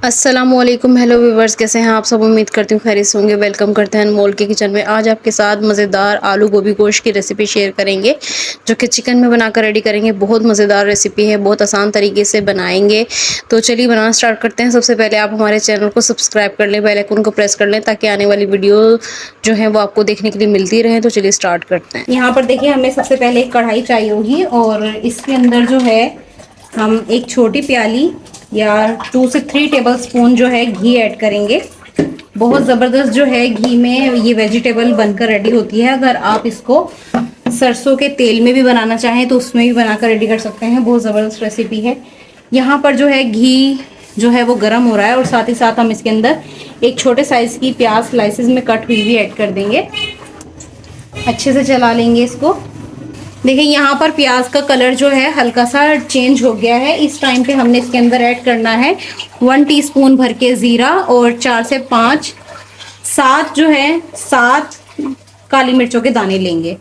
अस्सलामुअलैकुम। Hello viewers, कैसे हैं आप सब? उम्मीद करती हूँ खैरियत से होंगे। वेलकम करते हैं अनमोल के किचन में। आज आपके साथ मज़ेदार आलू गोभी गोश्त की रेसिपी शेयर करेंगे, जो कि चिकन में बनाकर रेडी करेंगे। बहुत मज़ेदार रेसिपी है, बहुत आसान तरीके से बनाएंगे। तो चलिए बनाना स्टार्ट करते हैं। सबसे पहले आप हमारे चैनल को सब्सक्राइब कर लें, बेल आइकन को प्रेस कर लें, ताकि आने वाली वीडियो जो है वो आपको देखने के लिए मिलती रहे। तो चलिए स्टार्ट करते हैं। यहाँ पर देखिए, हमें सबसे पहले एक कढ़ाई चाहिए होगी और इसके अंदर जो है हम एक छोटी प्याली या 2 से 3 टेबल स्पून जो है घी ऐड करेंगे। बहुत ज़बरदस्त जो है घी में ये वेजिटेबल बनकर रेडी होती है। अगर आप इसको सरसों के तेल में भी बनाना चाहें तो उसमें भी बनाकर रेडी कर सकते हैं। बहुत ज़बरदस्त रेसिपी है। यहाँ पर जो है घी जो है वो गर्म हो रहा है और साथ ही साथ हम इसके अंदर एक छोटे साइज़ की प्याज स्लाइसेस में कट हुई भी ऐड कर देंगे। अच्छे से चला लेंगे इसको। देखिए यहाँ पर प्याज का कलर जो है हल्का सा चेंज हो गया है। इस टाइम पे हमने इसके अंदर ऐड करना है 1 टीस्पून भर के ज़ीरा और 4 से 5 7 काली मिर्चों के दाने लेंगे।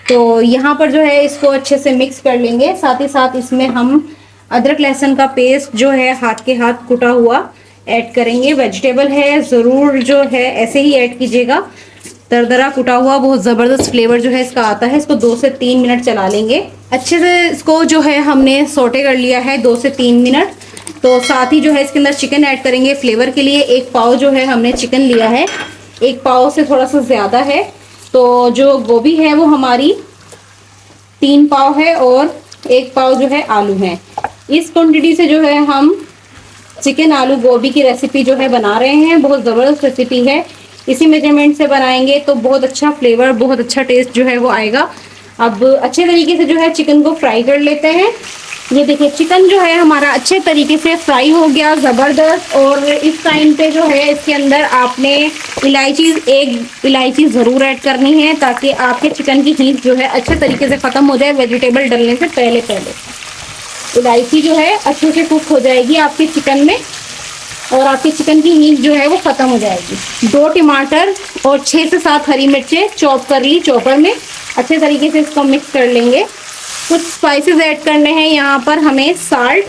तो यहाँ पर जो है इसको अच्छे से मिक्स कर लेंगे। साथ ही साथ इसमें हम अदरक लहसुन का पेस्ट जो है हाथ के हाथ कुटा हुआ ऐड करेंगे। वेजिटेबल है, ज़रूर जो है ऐसे ही ऐड कीजिएगा। दरदरा कुटा हुआ बहुत ज़बरदस्त फ्लेवर जो है इसका आता है। इसको 2 से 3 मिनट चला लेंगे अच्छे से। इसको जो है हमने सोटे कर लिया है 2 से 3 मिनट। तो साथ ही जो है इसके अंदर चिकन ऐड करेंगे फ्लेवर के लिए। 1 पाव जो है हमने चिकन लिया है, 1 पाव से थोड़ा सा ज़्यादा है। तो जो गोभी है वो हमारी 3 पाव है और 1 पाव जो है आलू है। इस क्वांटिटी से जो है हम चिकन आलू गोभी की रेसिपी जो है बना रहे हैं। बहुत ज़बरदस्त रेसिपी है। इसी मेजरमेंट से बनाएंगे तो बहुत अच्छा फ्लेवर, बहुत अच्छा टेस्ट जो है वो आएगा। अब अच्छे तरीके से जो है चिकन को फ्राई कर लेते हैं। ये देखिए चिकन जो है हमारा अच्छे तरीके से फ्राई हो गया, ज़बरदस्त। और इस टाइम पे जो है इसके अंदर आपने एक इलायची ज़रूर ऐड करनी है, ताकि आपके चिकन की हीट जो है अच्छे तरीके से ख़त्म हो जाए। वेजिटेबल डलने से पहले इलायची जो है अच्छे से कुक हो जाएगी आपके चिकन में और आपकी चिकन की हीट जो है वो ख़त्म हो जाएगी। 2 टमाटर और 6 से 7 हरी मिर्चें चॉप कर ली चॉपर में। अच्छे तरीके से इसको मिक्स कर लेंगे। कुछ स्पाइसेस ऐड करने हैं यहाँ पर हमें। साल्ट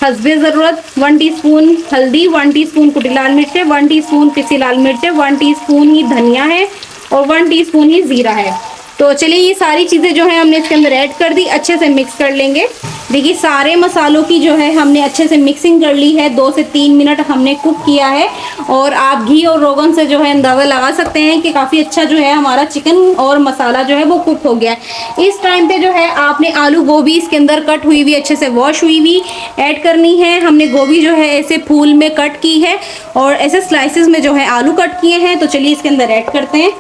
हस्बे ज़रूरत, 1 टीस्पून हल्दी, 1 टीस्पून कुटी लाल मिर्चें, 1 टीस्पून पिसी लाल मिर्चें, 1 टीस्पून ही धनिया है और 1 टीस्पून ही ज़ीरा है। तो चलिए ये सारी चीज़ें जो है हमने इसके अंदर ऐड कर दी। अच्छे से मिक्स कर लेंगे। देखिए सारे मसालों की जो है हमने अच्छे से मिक्सिंग कर ली है। 2 से 3 मिनट हमने कुक किया है और आप घी और रोगन से जो है अंदाज़ा लगा सकते हैं कि काफ़ी अच्छा जो है हमारा चिकन और मसाला जो है वो कुक हो गया है। इस टाइम पे जो है आपने आलू गोभी इसके अंदर कट हुई हुई, अच्छे से वॉश हुई हुई ऐड करनी है। हमने गोभी जो है ऐसे फूल में कट की है और ऐसे स्लाइसिस में जो है आलू कट किए हैं। तो चलिए इसके अंदर ऐड करते हैं।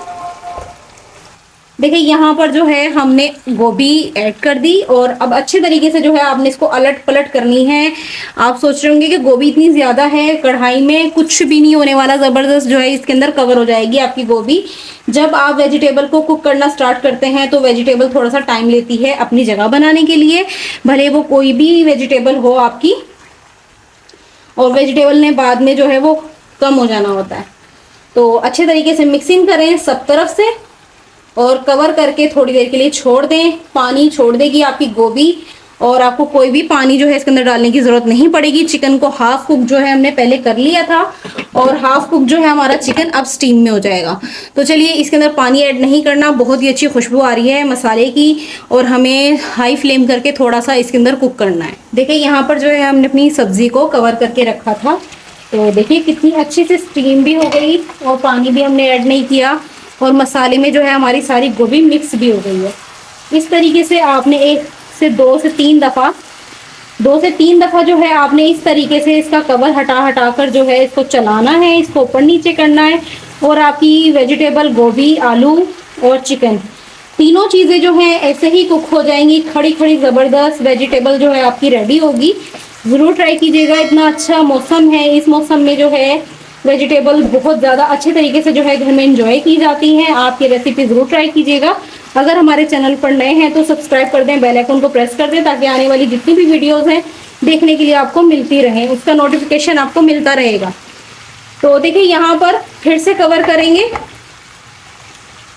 देखिए यहाँ पर जो है हमने गोभी ऐड कर दी और अब अच्छे तरीके से जो है आपने इसको अलट पलट करनी है। आप सोच रहे होंगे कि गोभी इतनी ज़्यादा है, कढ़ाई में कुछ भी नहीं होने वाला, ज़बरदस्त जो है इसके अंदर कवर हो जाएगी आपकी गोभी। जब आप वेजिटेबल को कुक करना स्टार्ट करते हैं तो वेजिटेबल थोड़ा सा टाइम लेती है अपनी जगह बनाने के लिए, भले वो कोई भी वेजिटेबल हो आपकी। और वेजिटेबल ने बाद में जो है वो कम हो जाना होता है। तो अच्छे तरीके से मिक्सिंग करें सब तरफ से और कवर करके थोड़ी देर के लिए छोड़ दें। पानी छोड़ देगी आपकी गोभी और आपको कोई भी पानी जो है इसके अंदर डालने की ज़रूरत नहीं पड़ेगी। चिकन को हाफ कुक जो है हमने पहले कर लिया था और हाफ कुक जो है हमारा चिकन अब स्टीम में हो जाएगा। तो चलिए इसके अंदर पानी ऐड नहीं करना। बहुत ही अच्छी खुशबू आ रही है मसाले की और हमें हाई फ्लेम करके थोड़ा सा इसके अंदर कुक करना है। देखिए यहाँ पर जो है हमने अपनी सब्ज़ी को कवर करके रखा था। तो देखिए कितनी अच्छी से स्टीम भी हो गई और पानी भी हमने ऐड नहीं किया और मसाले में जो है हमारी सारी गोभी मिक्स भी हो गई है। इस तरीके से आपने 2 से 3 दफ़ा जो है आपने इस तरीके से इसका कवर हटा कर जो है इसको चलाना है, इसको ऊपर नीचे करना है और आपकी वेजिटेबल, गोभी, आलू और चिकन तीनों चीज़ें जो हैं ऐसे ही कुक हो जाएंगी। खड़ी खड़ी ज़बरदस्त वेजिटेबल जो है आपकी रेडी होगी। ज़रूर ट्राई कीजिएगा। इतना अच्छा मौसम है, इस मौसम में जो है वेजिटेबल बहुत ज़्यादा अच्छे तरीके से जो है घर में एंजॉय की जाती हैं। आप ये रेसिपी ज़रूर ट्राई कीजिएगा। अगर हमारे चैनल पर नए हैं तो सब्सक्राइब कर दें, बेल आइकन को प्रेस कर दें, ताकि आने वाली जितनी भी वीडियोस हैं देखने के लिए आपको मिलती रहे, उसका नोटिफिकेशन आपको मिलता रहेगा। तो देखिए यहाँ पर फिर से कवर करेंगे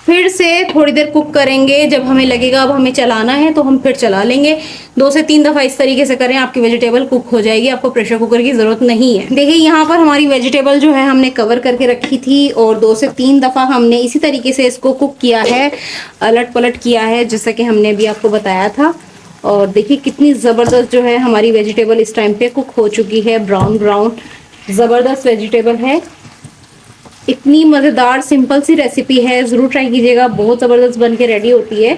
फिर से थोड़ी देर कुक करेंगे। जब हमें लगेगा अब हमें चलाना है तो हम फिर चला लेंगे। 2 से 3 दफ़ा इस तरीके से करें, आपकी वेजिटेबल कुक हो जाएगी, आपको प्रेशर कुकर की ज़रूरत नहीं है। देखिए यहाँ पर हमारी वेजिटेबल जो है हमने कवर करके रखी थी और 2 से 3 दफ़ा हमने इसी तरीके से इसको कुक किया है, अलट पलट किया है, जैसा कि हमने अभी आपको बताया था। और देखिए कितनी ज़बरदस्त जो है हमारी वेजिटेबल इस टाइम पे कुक हो चुकी है, ब्राउन ब्राउन ज़बरदस्त वेजिटेबल है। इतनी मज़ेदार सिंपल सी रेसिपी है, ज़रूर ट्राई कीजिएगा, बहुत ज़बरदस्त बन के रेडी होती है।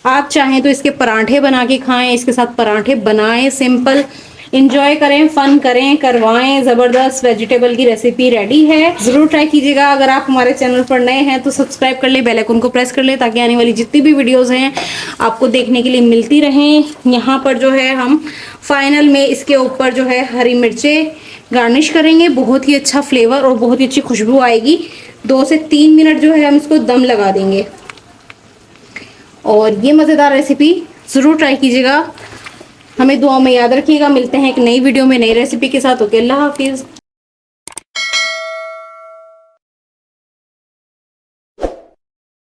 आप चाहें तो इसके पराठे बना के खाएं, इसके साथ पराठे बनाएं, सिंपल इंजॉय करें, फन करें, करवाएं। ज़बरदस्त वेजिटेबल की रेसिपी रेडी है, ज़रूर ट्राई कीजिएगा। अगर आप हमारे चैनल पर नए हैं तो सब्सक्राइब कर लें, बेल आइकन को प्रेस कर लें ताकि आने वाली जितनी भी वीडियोस हैं आपको देखने के लिए मिलती रहें। यहाँ पर जो है हम फाइनल में इसके ऊपर जो है हरी मिर्चें गार्निश करेंगे, बहुत ही अच्छा फ्लेवर और बहुत ही अच्छी खुशबू आएगी। 2 से 3 मिनट जो है हम इसको दम लगा देंगे और ये मज़ेदार रेसिपी ज़रूर ट्राई कीजिएगा। हमें दुआ में याद रखिएगा। मिलते हैं एक नई वीडियो में नई रेसिपी के साथ। ओके, अल्लाह हाफिज़।